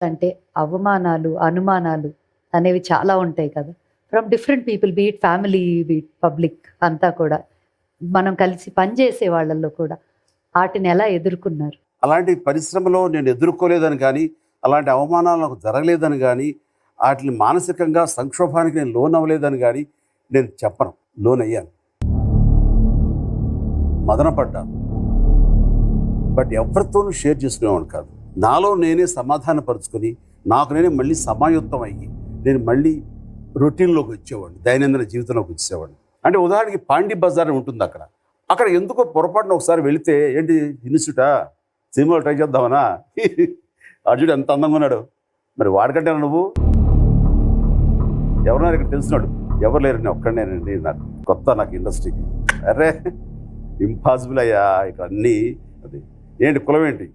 అంటే అవమానాలు, అనుమానాలు అనేవి చాలా ఉంటాయి కదా! From different people be it family, be it public అంతా కూడా. మనం కలిసి పనిచేసే వాళ్ళలో కూడా. ఆటిని ఎలా ఎదుర్కొన్నారు? అలాంటి పరిశ్రమలో నేను ఎదుర్కోలేదని కానీ, అలాంటి అవమానాలు నాకు జరగలేదని కానీ, ఆటిని మానసికంగా సంక్షోభానికి నేను లోనవ్వలేదని కానీ నేను చెప్పను. లోనయ్యాను. మదనపడ్డాను. బట్ ఎవరితోనూ షేర్ చేసుకునేవాడిని కాదు. నాలో నేనే సమాధానపరుచుకొని, నాకు నేనే మళ్ళీ సమాయుత్తం అయ్యి, నేను మళ్ళీ రొటీన్లోకి వచ్చేవాడిని, దైనందిన జీవితంలోకి వచ్చేవాడిని. అంటే ఉదాహరణకి పాండి బజార్ ఉంటుంది అక్కడ. అక్కడ ఎందుకో పొరపాటున ఒకసారి వెళితే, ఏంటి ఇన్స్టిట్యూటా, సినిమాలో ట్రై చేద్దామనా, అర్జుడు ఎంత అందంగా ఉన్నాడు, మరి వాడికంటే నువ్వు ఎవరున్నారు ఇక్కడ తెలిసినాడు, ఎవరు లేరు, నేను ఒక్కడనేనండి, నాకు కొత్త, నాకు ఇండస్ట్రీకి. అరే ఇంపాసిబుల్ అయ్యా, ఇక్కడ అన్నీ అది ఏంటి కులం ఏంటి,